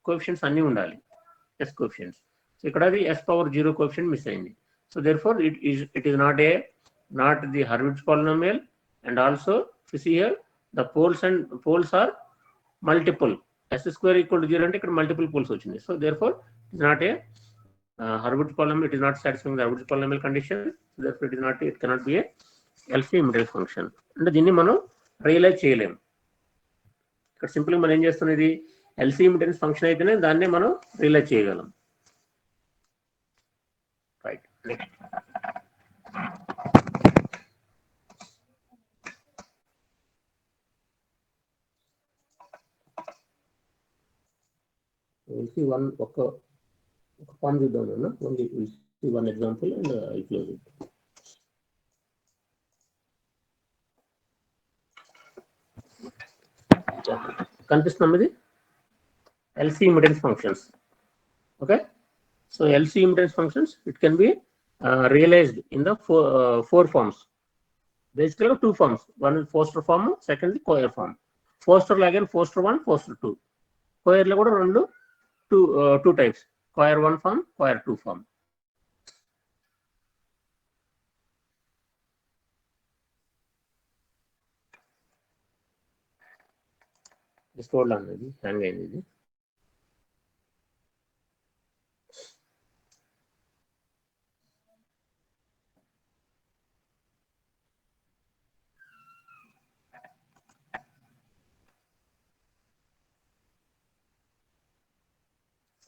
Coefficients అన్నీ ఉండాలి, yes coefficients. So ఇక్కడ అది ఎస్ పవర్ 0 కోఎఫిషియంట్ మిస్ అయింది. So therefore it is not the Hurwitz polynomial. And also here the poles are multiple. S square equal to 0 అంటే ఇక్కడ multiple poles వచ్చింది. So therefore it is not a Hurwitz polynomial. It is not satisfying the Hurwitz polynomial condition. So therefore it cannot be a LC impedance function. అంటే దీన్ని మనం realise చేయలేము. ఇక్కడ సింపుల్గా మనం ఏం చేస్తున్నాం, ఇది ఎల్సీ ఇంపిడెన్స్ ఫంక్షన్ అయితేనే దాన్ని మనం రియలైజ్ చేయగలం. రైట్. ఎల్సీ వన్ ఒక ఫామ్ చూద్దాం అన్న. Only one example and I close it. కనిపిస్తుంది ఇది LC impedance functions. Okay, so LC impedance functions it can be realized in the four forms. Basically two forms. One is Foster form, second is Coyer form. Foster again Foster 1, Foster 2. Coyer lo kuda rendu two types, Coyer 1 form, Coyer 2 form. This code అనేది hang అయింది ఇది.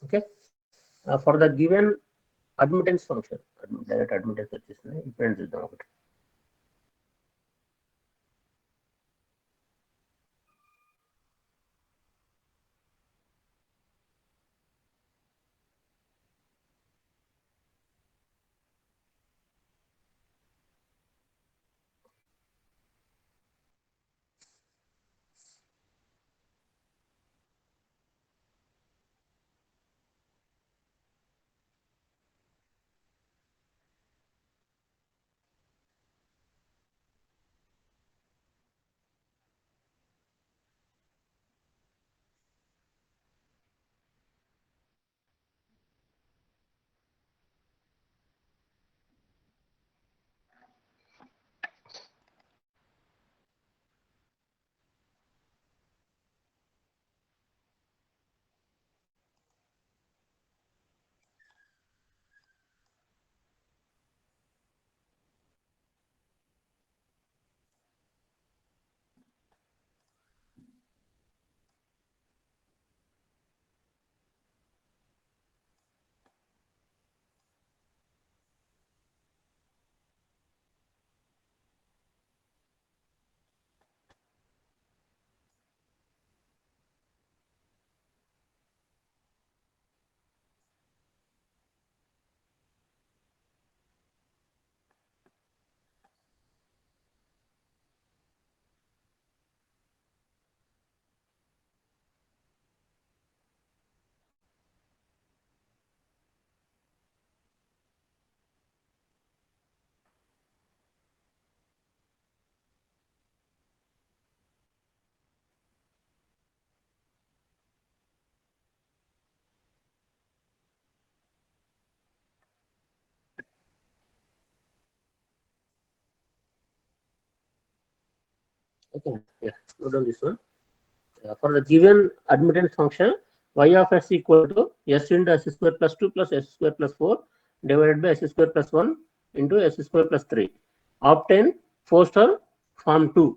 Okay, for the given admittance function, direct admittance వచ్చేసింది. ఇప్పుడు చూద్దాం ఒకటి. Okay, yeah, note on this one. For the given admittance function, y of s equal to s into s square plus 2 plus s square plus 4 divided by s square plus 1 into s square plus 3. Obtain Foster form 2.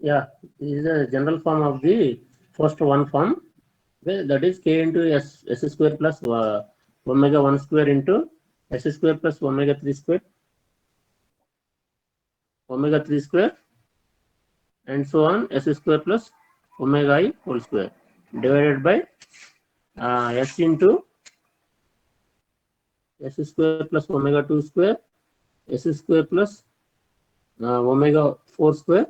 Yeah, this is a general form of the first one form. Okay, that is k into s square plus omega 1 square into s square plus omega 3 square and so on s square plus omega I whole square divided by s into s square plus omega 2 square s square plus omega 4 square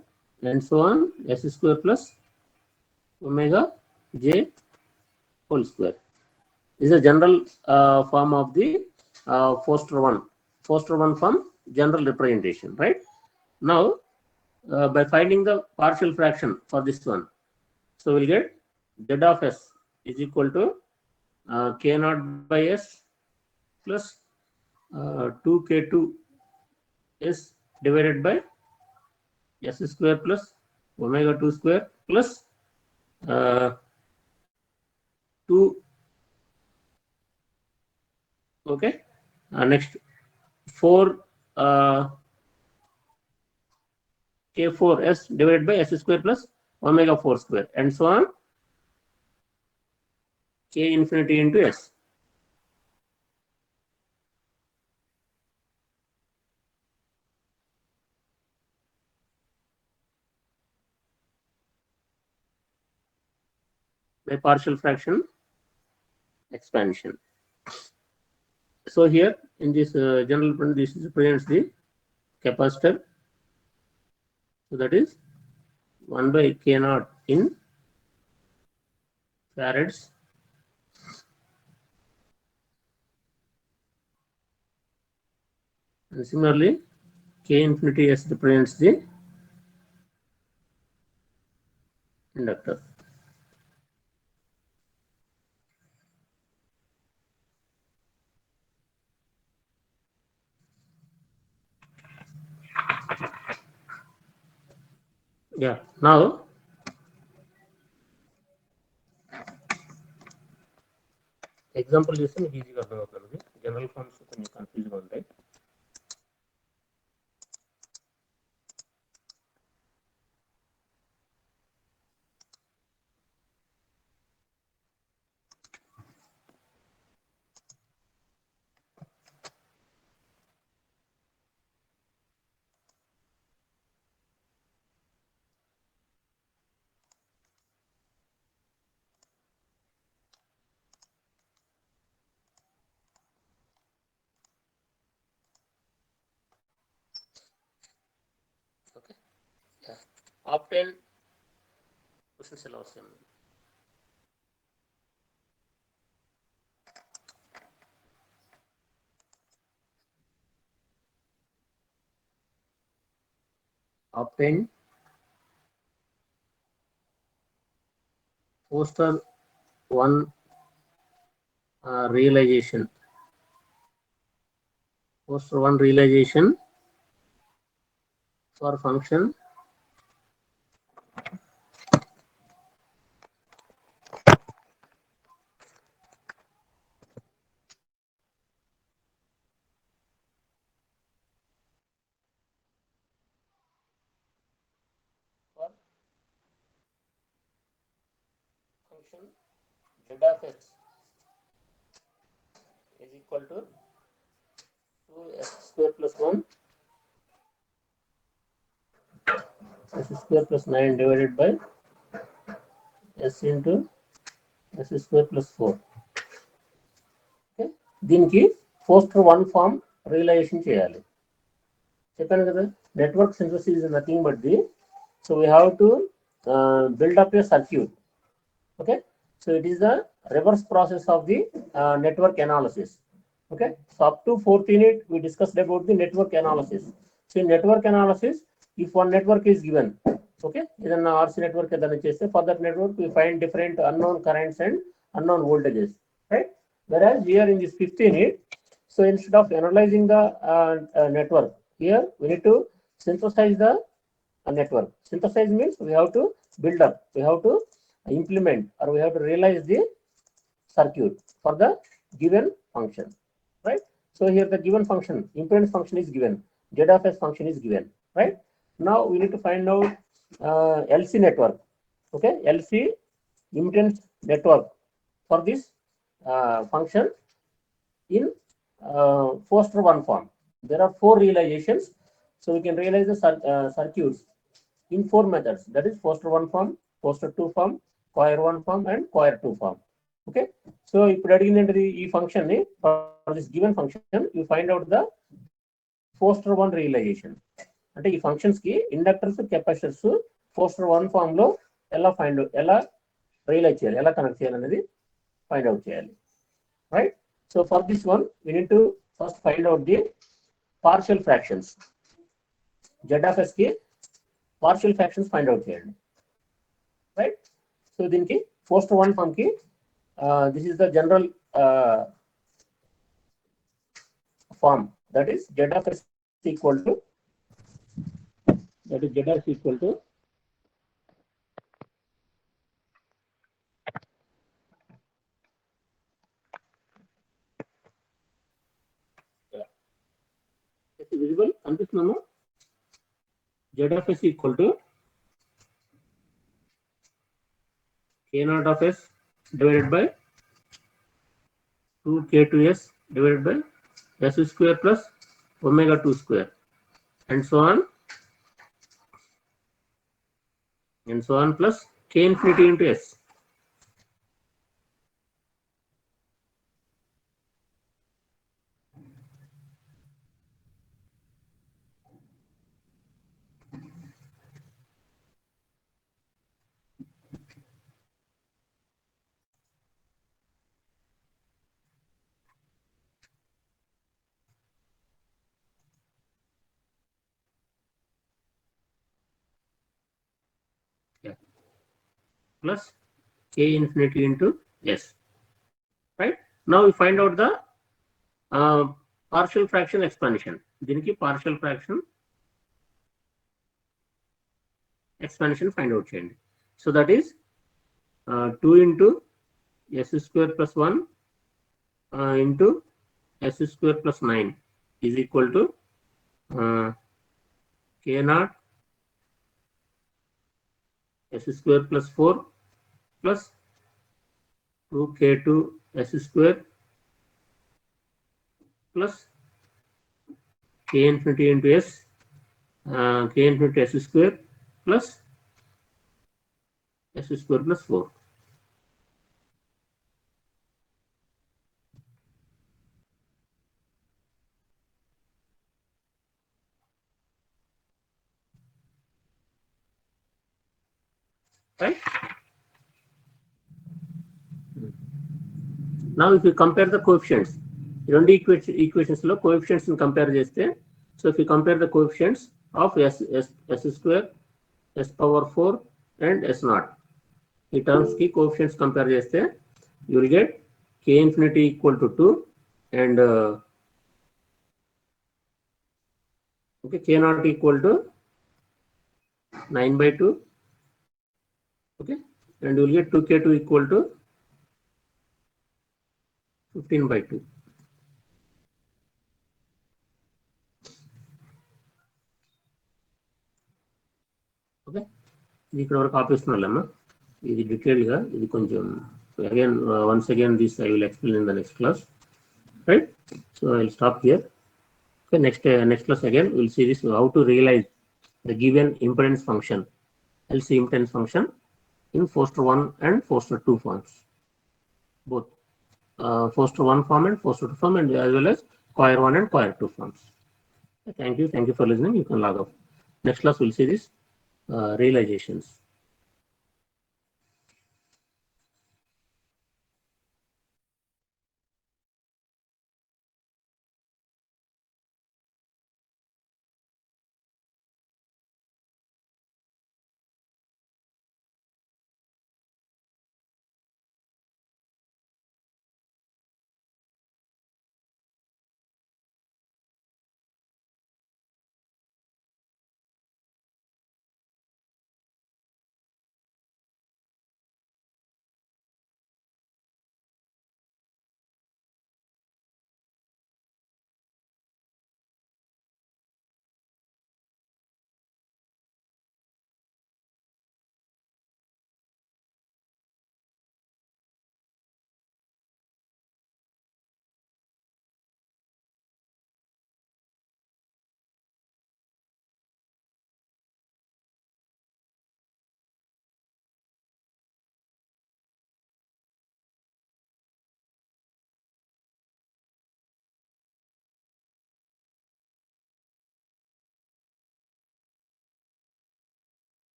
and so on s square plus omega j whole square. This is a general form of the Foster one form general representation, right? Now, by finding the partial fraction for this one, so we'll get z of s is equal to k naught by s plus 2k2 s divided by s square plus omega 2 square plus 2. Okay. Next 4 k4s divided by s square plus omega 4 square and so on k infinity into s. By partial fraction expansion. So here in this general print, this represents the capacitor. So that is 1 by k naught in farads. And similarly, k infinity s represents the inductor. Yeah. Now, example చేస్తే మీకు ఈజీగా అర్థమవుతుంది. General forms కొంచెం కన్ఫ్యూజ్గా ఉంటాయి. Okay. Yeah. Obtain questions ఎలా వస్తాయి? Obtain Foster one realization. Foster one realization for function for function z of x is equal to 2s square plus 1 s square plus 9 divided by s into s square plus 4. Okay. దీనికి foster one form realisation చేయాలి. చెప్పాను కదా, network synthesis is nothing but the, so we have to build up a circuit. Okay, so it is the reverse process of the network analysis. Okay, so up to 4th unit we discussed about the network analysis. So in network analysis, if one network is given, okay, ఏదన్నా RC network ఏదైనా చేస్తే for that network we find different unknown currents and unknown voltages, right? Whereas here in this 5th unit, so instead of analyzing the network, here we need to synthesize the network. Synthesize means we have to build up, we have to implement, or we have to realize the circuit for the given function, right? So here the given function, impedance function is given, z of s function is given, right? Now we need to find out LC network. Okay, LC impedance network for this function in Foster 1 form. There are 4 realizations, so we can realize the circuits in 4 methods. That is Foster 1 form, Foster 2 form, Coir 1 form, and Coir 2 form. Okay, so ఇప్పుడు అడిగిన ఈ function ని for this given function you find out the Foster 1 realization. అంటే ఈ functions కి inductors capacitors Foster 1 form లో ఎలా realise చేయాలి, ఎలా కనెక్ట్ చేయాలి అనేది ఫైండ్ అవుట్ చేయాలి. Right, so for this one we need to first find out the partial fractions. Z of S కి partial fractions find out చేయండి. రైట్, సో దీనికి Foster 1 ఫామ్ కి this is the general form, that is Z of S equal to visible అనిపిస్తున్నాము. Z of S equal to K naught of S divided by 2K2S divided by S square plus omega 2 square and so on plus K infinity into S. Plus K infinity into S. Right, now we find out the partial fraction expansion. దీనికి partial fraction expansion find out చేయండి. So that is 2 into S square plus 1 into S square plus 9 is equal to K naught S square plus 4 plus 2K2 S square plus K infinity into S, K infinity S square plus S square plus 4. Right? Now if you compare the coefficients, రెండు equations లో coefficients ని compare చేస్తే, so if you compare the coefficients of S square, S power 4 and S naught, ఈ terms కి coefficients compare చేస్తే you will get K infinity equal to 2 and okay, K naught equal to 9 by 2. Okay, and you will get 2K2 equal to 15 by 2. Okay, ఇది ఇక్కడ వరకు ఆపేస్తున్నాళ్ళమ్మా. ఇది డీటెయిల్గా ఇది కొంచెం again once again this I will explain in the next class. Right, so I will stop here. Okay, next class again will see this how to realize the given impedance function, LC impedance function in Foster 1 and Foster 2 forms, both Foster 1 form and Foster 2 form, and as well as Coir 1 and Coir 2 forms. Thank you for listening. You can log off. Next class we'll see this realizations.